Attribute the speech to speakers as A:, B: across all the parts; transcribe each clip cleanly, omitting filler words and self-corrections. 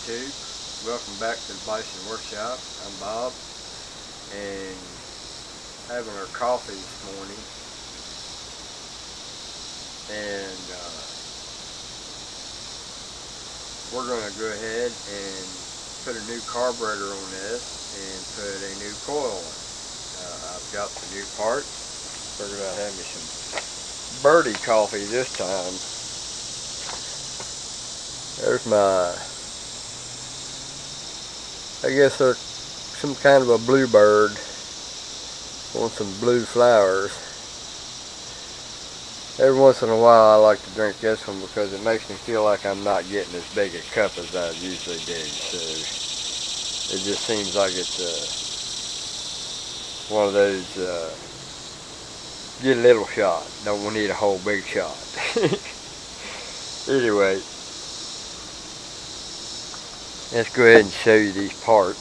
A: YouTube. Welcome back to the Bison Workshop. I'm Bob, and having our coffee this morning, and we're going to go ahead and put a new carburetor on this and put a new coil on. I've got the new parts. Figured I'd have me some birdie coffee this time. There's my, I guess there's some kind of a bluebird on some blue flowers. Every once in a while I like to drink this one because it makes me feel like I'm not getting as big a cup as I usually do. So it just seems like it's one of those get a little shot, don't need a whole big shot. Anyway, let's go ahead and show you these parts.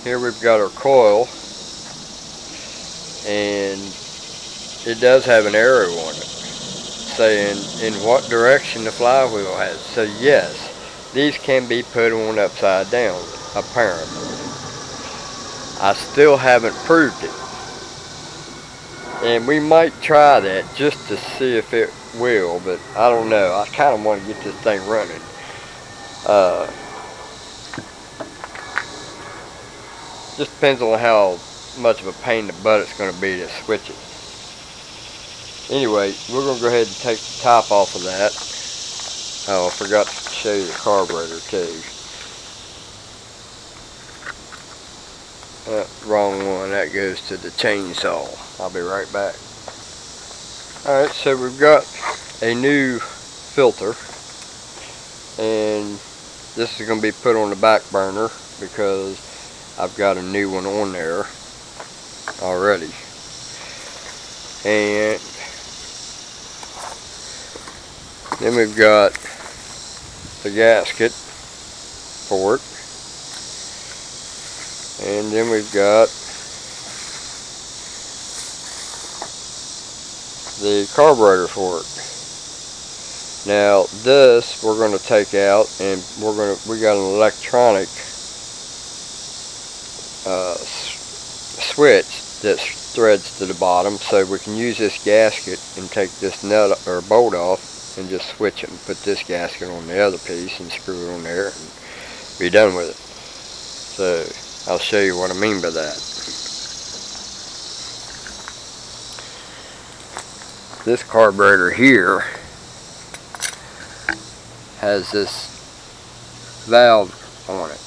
A: Here we've got our coil, and it does have an arrow on it saying in what direction the flywheel has. So yes, these can be put on upside down, apparently. I still haven't proved it, and we might try that just to see if it will, but I don't know. I kind of want to get this thing running. Just depends on how much of a pain in the butt it's going to be to switch it. Anyway, we're going to go ahead and take the top off of that. Oh, I forgot to show you the carburetor too. Wrong one. That goes to the chainsaw. I'll be right back. Alright, so we've got a new filter, and this is going to be put on the back burner because I've got a new one on there already. And then we've got the gasket for it, and then we've got the carburetor for it. Now this we're going to take out, and we got an electronic switch that threads to the bottom, so we can use this gasket and take this nut or bolt off and just switch it and put this gasket on the other piece and screw it on there and be done with it. So I'll show you what I mean by that. This carburetor here has this valve on it.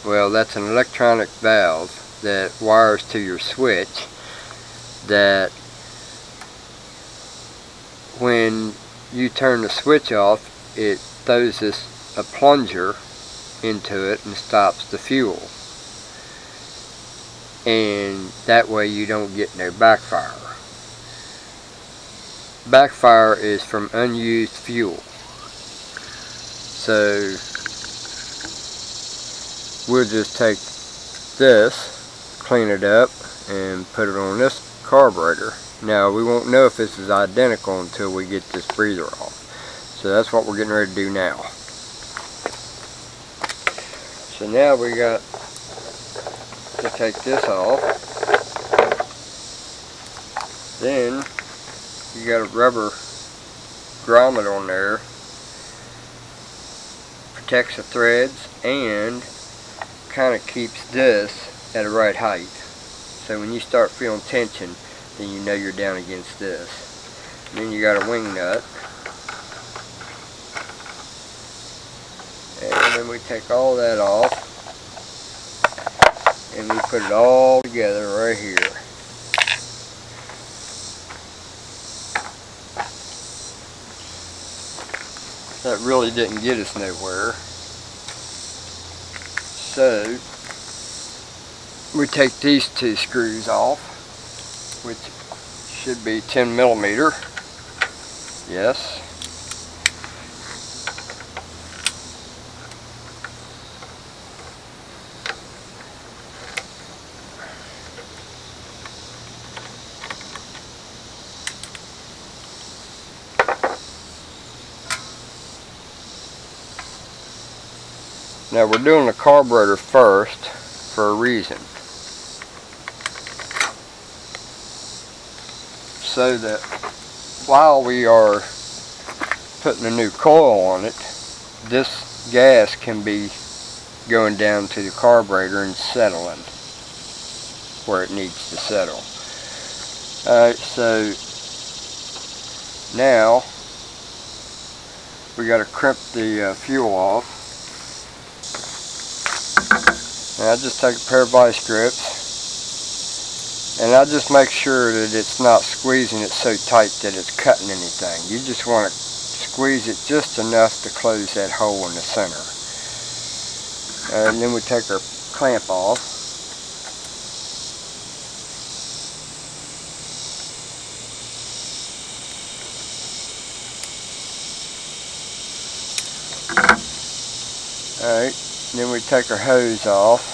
A: Well, that's an electronic valve that wires to your switch, that when you turn the switch off, it throws a plunger into it and stops the fuel. And that way you don't get no backfire. Backfire is from unused fuel. So we'll just take this, clean it up, and put it on this carburetor. Now we won't know if this is identical until we get this breather off. So that's what we're getting ready to do now. So now we got to take this off. Then you got a rubber grommet on there, protects the threads and kind of keeps this at the right height. So when you start feeling tension, then you know you're down against this. And then you got a wing nut, and then we take all that off and we put it all together right here. That really didn't get us nowhere. So we take these two screws off, which should be 10mm. Yes. Now we're doing the carburetor first for a reason. So that while we are putting a new coil on it, this gas can be going down to the carburetor and settling where it needs to settle. Alright, so now we got to crimp the fuel off. And I just take a pair of vice grips, and I just make sure that it's not squeezing it so tight that it's cutting anything. You just want to squeeze it just enough to close that hole in the center. And then we take our clamp off. Alright, then we take our hose off.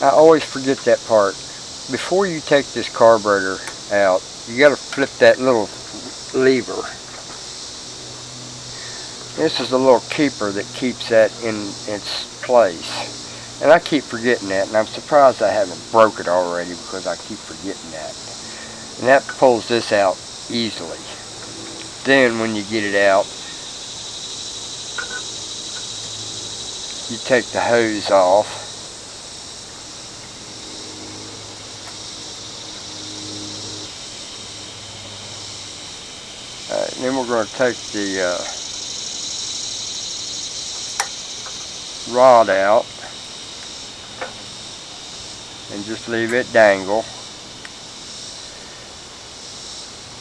A: I always forget that part. Before you take this carburetor out, you got to flip that little lever. This is a little keeper that keeps that in its place. And I keep forgetting that, and I'm surprised I haven't broke it already because I keep forgetting that. And that pulls this out easily. Then when you get it out, you take the hose off. And then we're going to take the rod out and just leave it dangle.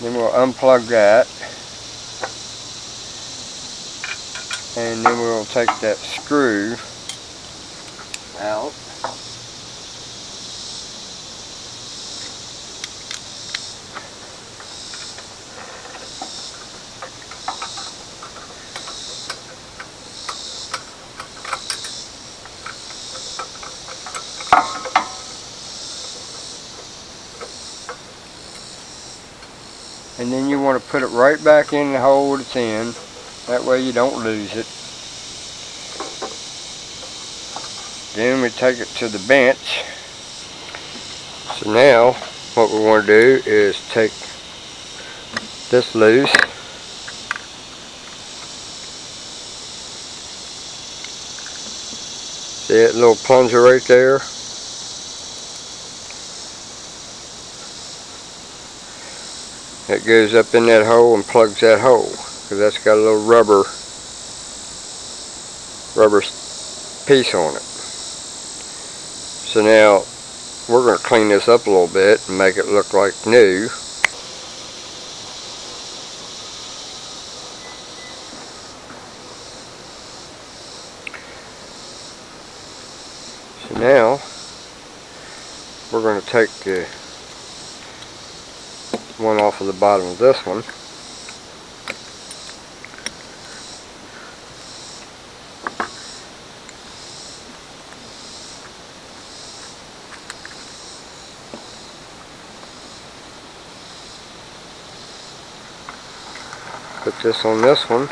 A: Then we'll unplug that, and then we'll take that screw out. And then you want to put it right back in the hole it's in. That way you don't lose it. Then we take it to the bench. So now what we want to do is take this loose. See that little plunger right there? It goes up in that hole and plugs that hole, because that's got a little rubber piece on it. So now we're going to clean this up a little bit and make it look like new. So now we're going to take the one off of the bottom of this one. Put this on this one.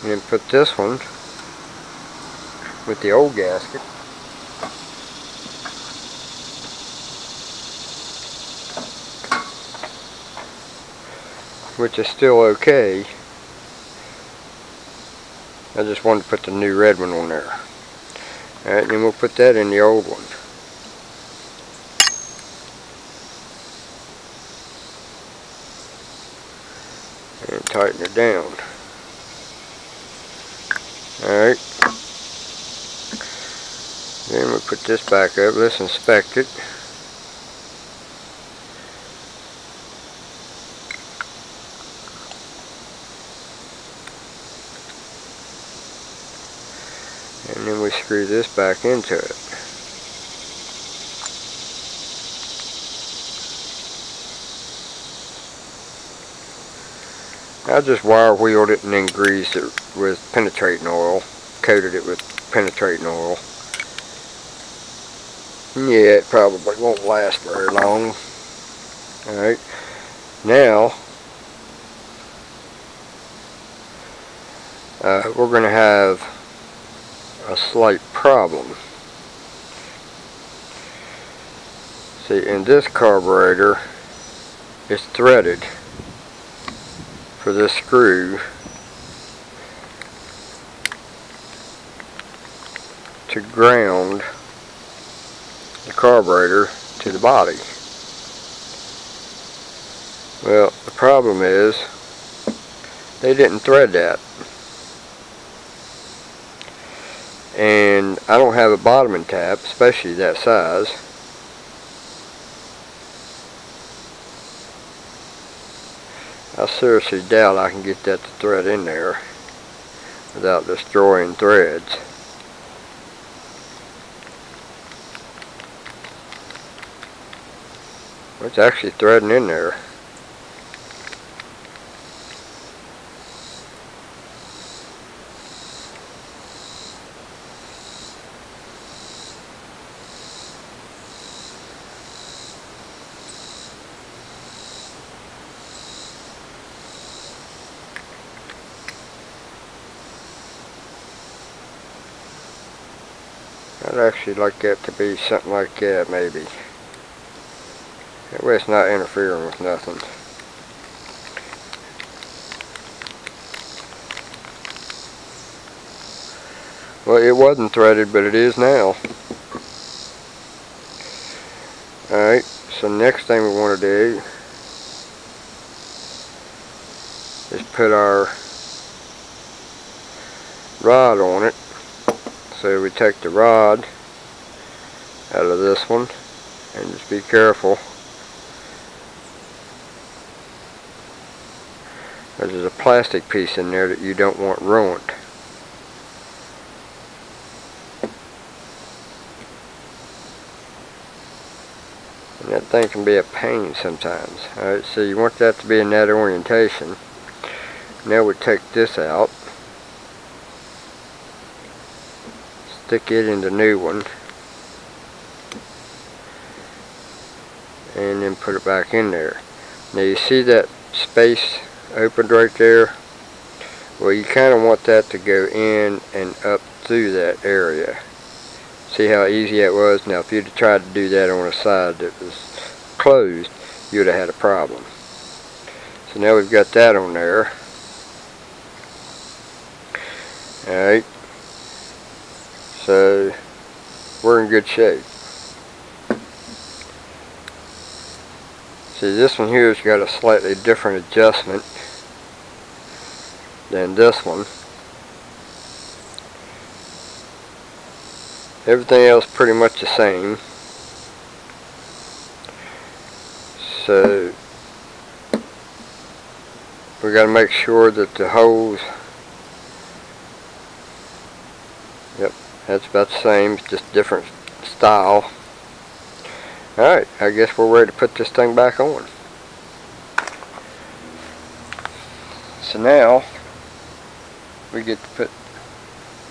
A: And then put this one with the old gasket. Which is still okay. I just wanted to put the new red one on there. Alright, then we'll put that in the old one. And tighten it down. Alright. Then we'll put this back up. Let's inspect it. And then we screw this back into it. I just wire wheeled it and then greased it with penetrating oil, coated it with penetrating oil. Yeah, it probably won't last very long. Alright, now we're going to have a slight problem. See, in this carburetor, it's threaded for this screw to ground the carburetor to the body. Well, the problem is they didn't thread that, and I don't have a bottoming tap, especially that size. I seriously doubt I can get that to thread in there without destroying threads. It's actually threading in there. I'd actually like that to be something like that, maybe. That way it's not interfering with nothing. Well, it wasn't threaded, but it is now. Alright, so next thing we want to do is put our rod on it. So we take the rod out of this one, and just be careful. There's a plastic piece in there that you don't want ruined. And that thing can be a pain sometimes. Alright, so you want that to be in that orientation. Now we take this out, stick it in the new one, and then put it back in there. Now you see that space opened right there? Well, you kind of want that to go in and up through that area. See how easy that was? Now if you'd have tried to do that on a side that was closed, you'd have had a problem. So now we've got that on there. Alright, so we're in good shape. See, this one here has got a slightly different adjustment than this one. Everything else pretty much the same. So we got to make sure that the holes, yep, that's about the same, just different style. Alright, I guess we're ready to put this thing back on. So now we get to put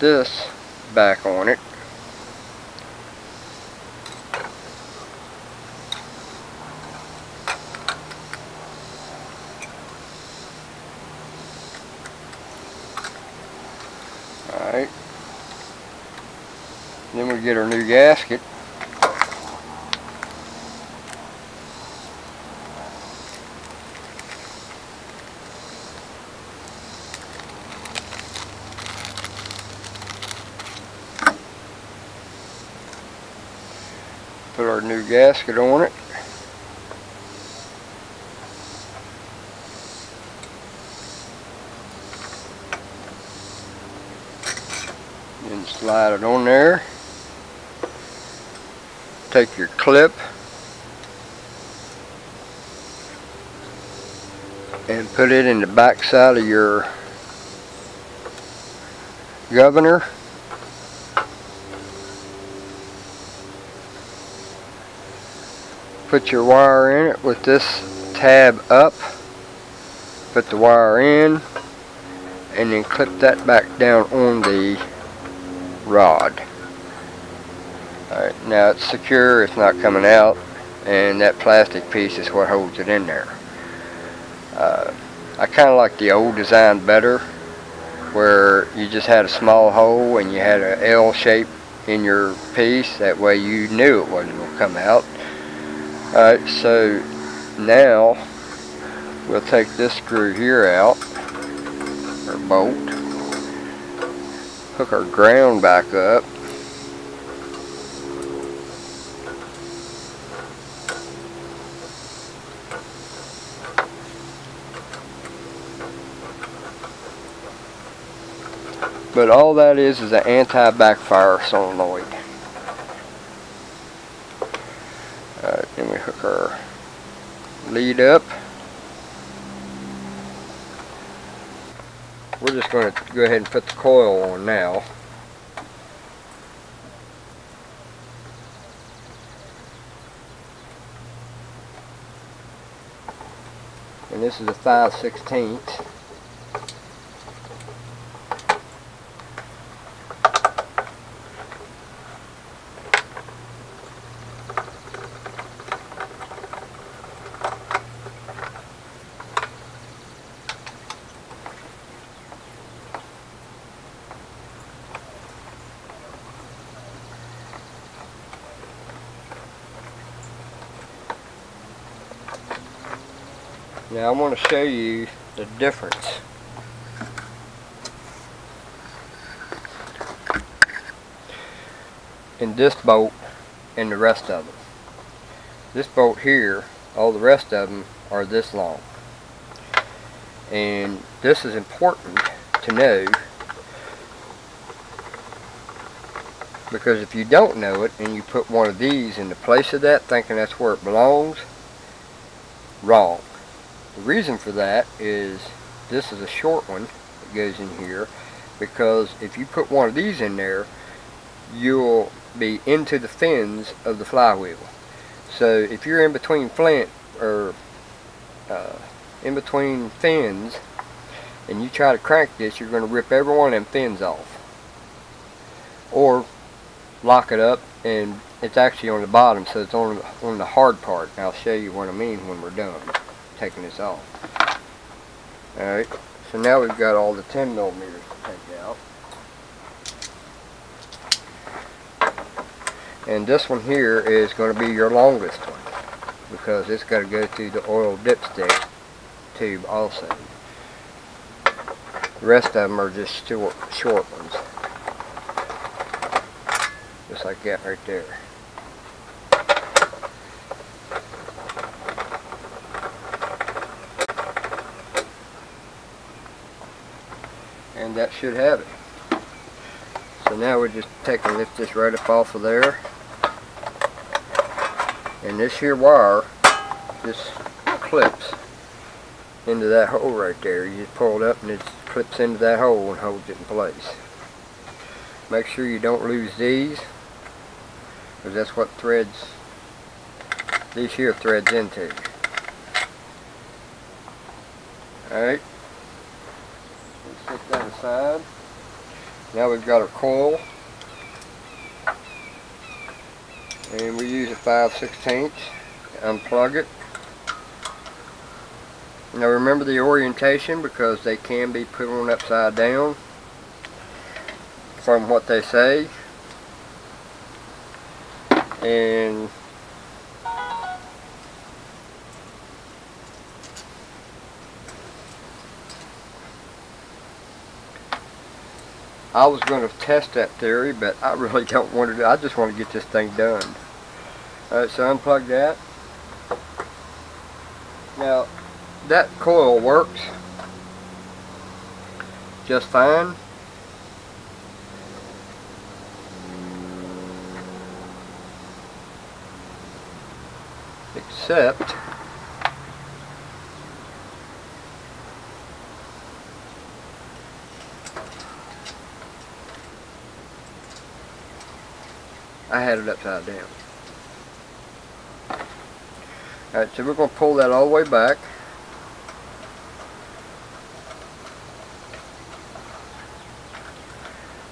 A: this back on it. Alright, then we get our new gasket. Put our new gasket on it. And slide it on there. Take your clip and put it in the back side of your governor. Put your wire in it with this tab up, put the wire in, and then clip that back down on the rod. Alright, now it's secure, it's not coming out, and that plastic piece is what holds it in there. I kind of like the old design better, where you just had a small hole and you had an L shape in your piece. That way you knew it wasn't going to come out. Alright, so now we'll take this screw here out, or bolt, hook our ground back up, but all that is an anti-backfire solenoid. Alright, then we hook our lead up. We're just going to go ahead and put the coil on now. And this is a 5/16. Now I want to show you the difference. In this bolt and the rest of them. This bolt here, all the rest of them are this long. And this is important to know, because if you don't know it and you put one of these in the place of that thinking that's where it belongs, wrong. The reason for that is this is a short one that goes in here, because if you put one of these in there, you'll be into the fins of the flywheel. So if you're in between in between fins and you try to crank this, you're going to rip every one of them fins off, or lock it up, and it's actually on the bottom, so it's on the hard part. And I'll show you what I mean when we're done taking this off. Alright, so now we've got all the 10 millimeters to take out. And this one here is going to be your longest one, because it's got to go through the oil dipstick tube also. The rest of them are just short ones. Just like that right there. And that should have it. So now we just take and lift this right up off of there. And this here wire just clips into that hole right there. You just pull it up and it clips into that hole and holds it in place. Make sure you don't lose these, because that's what threads, these here threads into. Alright. Set that aside. Now we've got our coil, and we use a 5/16. Unplug it. Now remember the orientation, because they can be put on upside down from what they say. And I was going to test that theory, but I really don't want to do it. I just want to get this thing done. Alright, so unplug that. Now, that coil works just fine. Except I had it upside down. Alright, so we're going to pull that all the way back.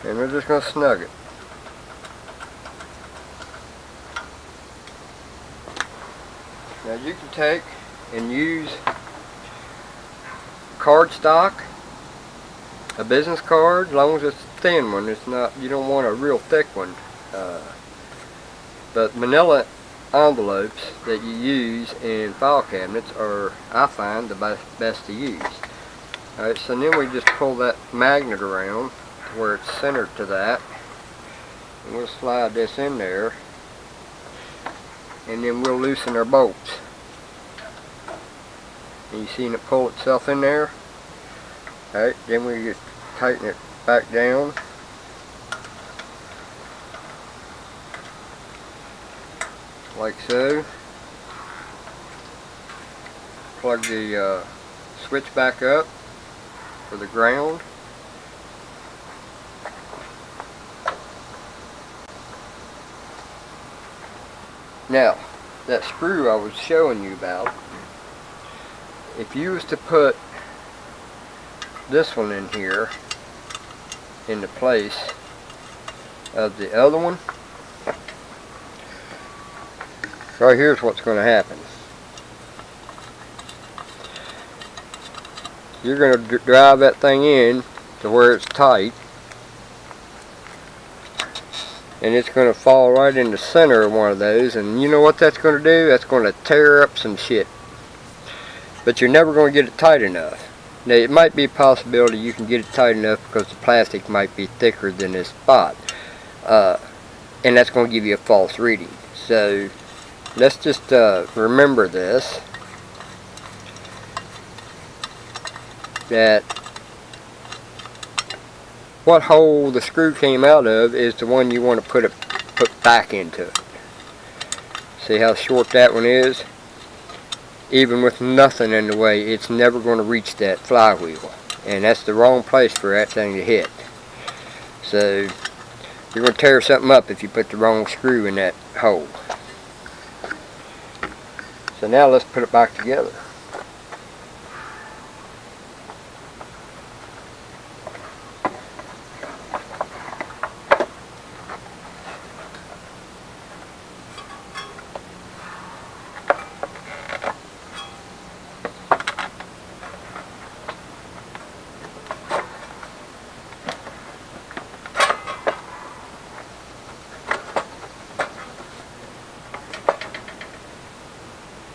A: And we're just going to snug it. Now you can take and use cardstock, a business card, as long as it's a thin one. It's not, you don't want a real thick one. But manila envelopes that you use in file cabinets are, I find, the best to use. Alright, so then we just pull that magnet around to where it's centered to that, and we'll slide this in there, and then we'll loosen our bolts. And you seen it pull itself in there? Alright, then we just tighten it back down. Like so. Plug the switch back up for the ground. Now, that screw I was showing you about, if you was to put this one in here in the place of the other one, right here's what's going to happen. You're going to drive that thing in to where it's tight, and it's going to fall right in the center of one of those, and you know what that's going to do? That's going to tear up some shit. But you're never going to get it tight enough. Now, it might be a possibility you can get it tight enough because the plastic might be thicker than this spot, and that's going to give you a false reading. So let's just remember this, that what hole the screw came out of is the one you want to put back into it. See how short that one is? Even with nothing in the way, it's never going to reach that flywheel, and that's the wrong place for that thing to hit. So you're going to tear something up if you put the wrong screw in that hole. So now let's put it back together.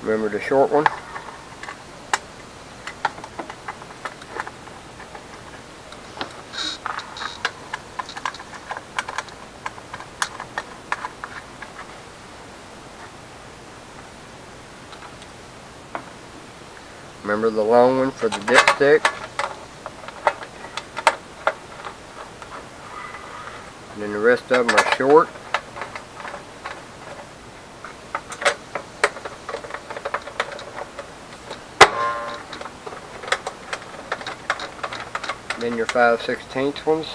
A: Remember the short one? Remember the long one for the dipstick? And then the rest of them are short. Then your 5/16 ones.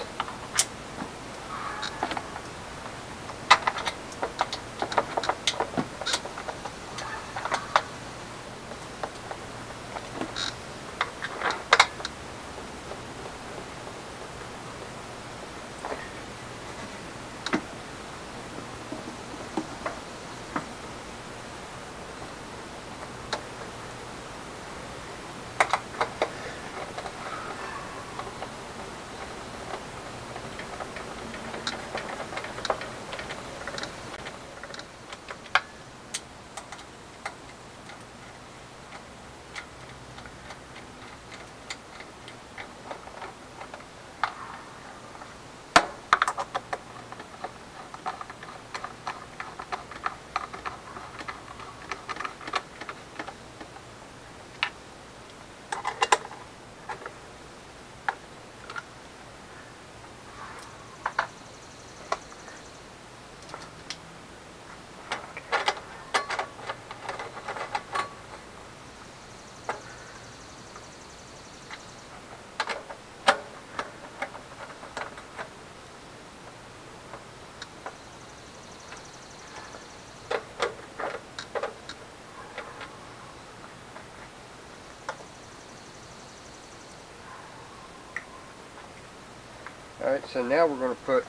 A: Alright, so now we're going to put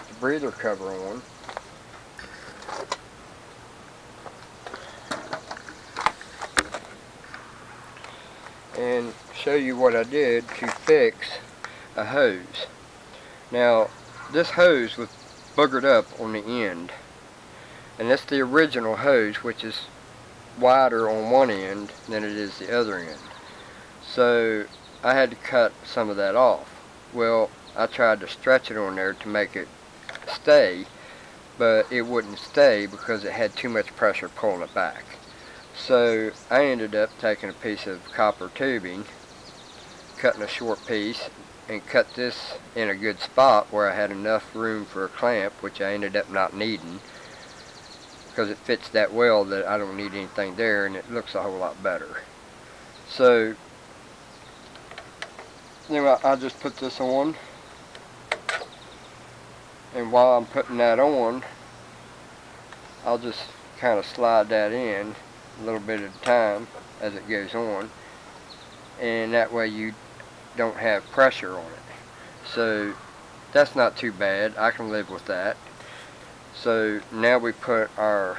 A: the breather cover on. And show you what I did to fix a hose. Now, this hose was boogered up on the end. And that's the original hose, which is wider on one end than it is the other end. So I had to cut some of that off. Well, I tried to stretch it on there to make it stay, but it wouldn't stay because it had too much pressure pulling it back. So I ended up taking a piece of copper tubing, cutting a short piece, and cut this in a good spot where I had enough room for a clamp, which I ended up not needing because it fits that well that I don't need anything there, and it looks a whole lot better. So anyway, I just put this on, and while I'm putting that on, I'll just kind of slide that in a little bit at a time as it goes on, and that way you don't have pressure on it. So that's not too bad. I can live with that. So now we put our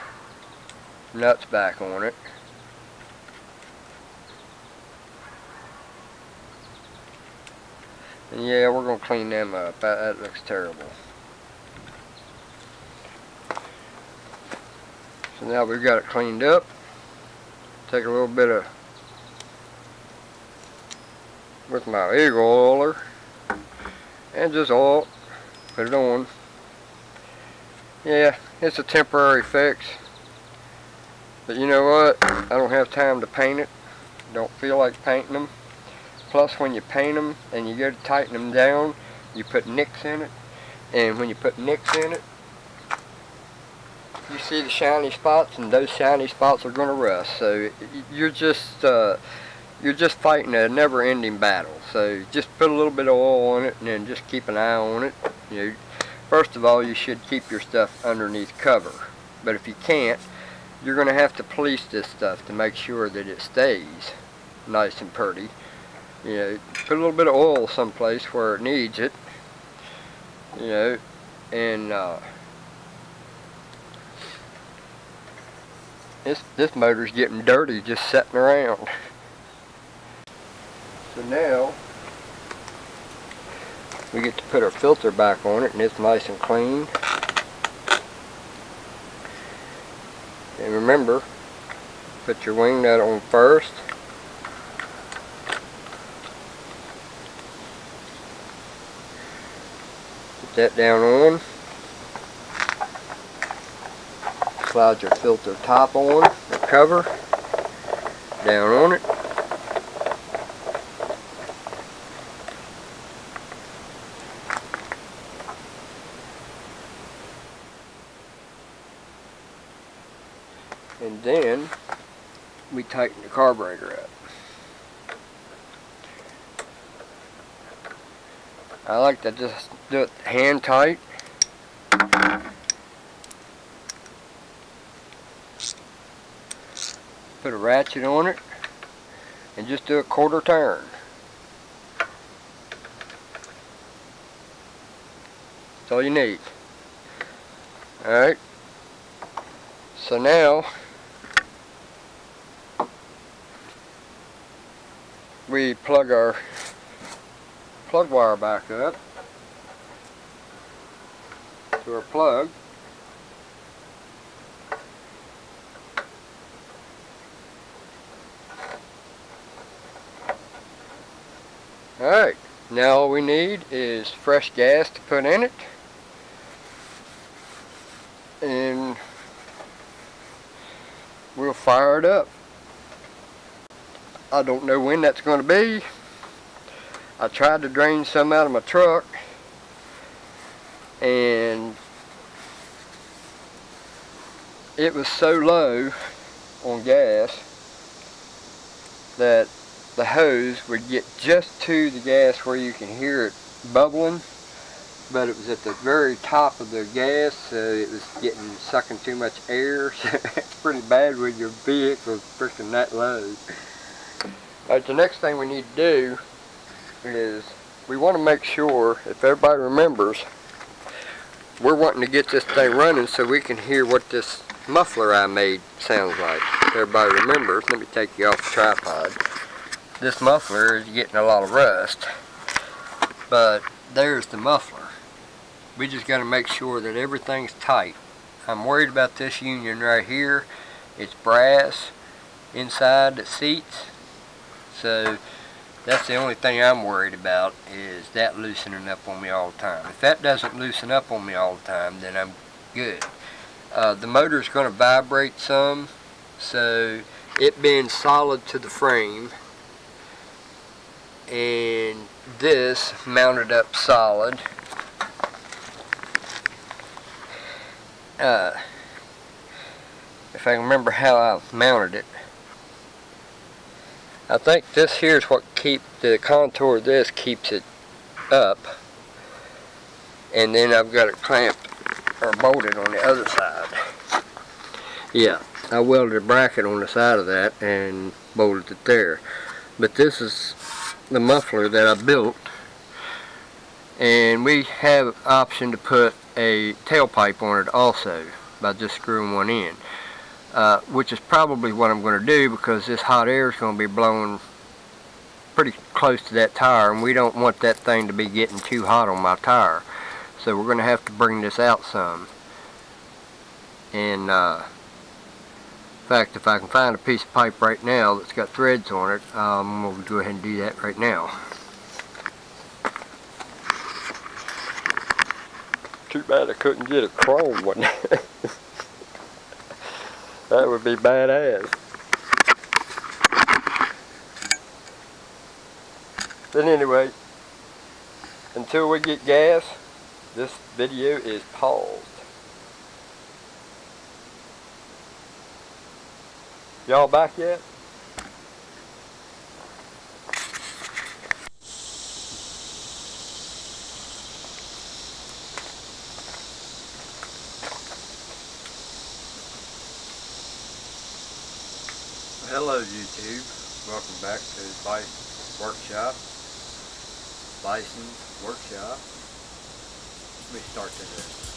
A: nuts back on it. And yeah, we're going to clean them up. That looks terrible. So now we've got it cleaned up. Take a little bit of, with my eagle oiler, and just oil, put it on. Yeah, it's a temporary fix, but you know what, I don't have time to paint it, don't feel like painting them. Plus, when you paint them and you go to tighten them down, you put nicks in it, and when you put nicks in it, you see the shiny spots, and those shiny spots are going to rust. So you're just fighting a never-ending battle. So just put a little bit of oil on it, and then just keep an eye on it. You know, first of all, you should keep your stuff underneath cover. But if you can't, you're going to have to police this stuff to make sure that it stays nice and pretty. You know, put a little bit of oil someplace where it needs it. You know, and this motor's getting dirty just sitting around. So now we get to put our filter back on it, and it's nice and clean. And remember, put your wing nut on first. Put that down on. Slide your filter top on, the cover, down on it. And then we tighten the carburetor up. I like to just do it hand tight. Put a ratchet on it and just do a quarter turn. That's all you need. Alright. So now we plug our plug wire back up to our plug. Alright, now all we need is fresh gas to put in it, and we'll fire it up. I don't know when that's going to be. I tried to drain some out of my truck, and it was so low on gas that the hose would get just to the gas where you can hear it bubbling, but it was at the very top of the gas, so it was sucking too much air. It's pretty bad when your vehicle's freaking that low. Alright, the next thing we need to do is we want to make sure, if everybody remembers, we're wanting to get this thing running so we can hear what this muffler I made sounds like. If everybody remembers, let me take you off the tripod. This muffler is getting a lot of rust, but there's the muffler. We just got to make sure that everything's tight. I'm worried about this union right here. It's brass inside the seats, so that's the only thing I'm worried about, is that loosening up on me all the time. If that doesn't loosen up on me all the time, then I'm good. The motor's going to vibrate some, so it being solid to the frame and this mounted up solid, if I can remember how I mounted it, I think this here is what the contour of this keeps it up, and then I've got it clamped or bolted on the other side. Yeah, I welded a bracket on the side of that and bolted it there. But this is the muffler that I built, and we have an option to put a tailpipe on it also by just screwing one in. Which is probably what I'm going to do, because this hot air is going to be blowing pretty close to that tire, and we don't want that thing to be getting too hot on my tire. So we're going to have to bring this out some. And in fact, if I can find a piece of pipe right now that's got threads on it, I'm going to go ahead and do that right now. Too bad I couldn't get a chrome one. That would be badass. But anyway, until we get gas, this video is paused. Y'all back yet? Hello YouTube, welcome back to Bison's Workshop. Bison's Workshop. Let me start this.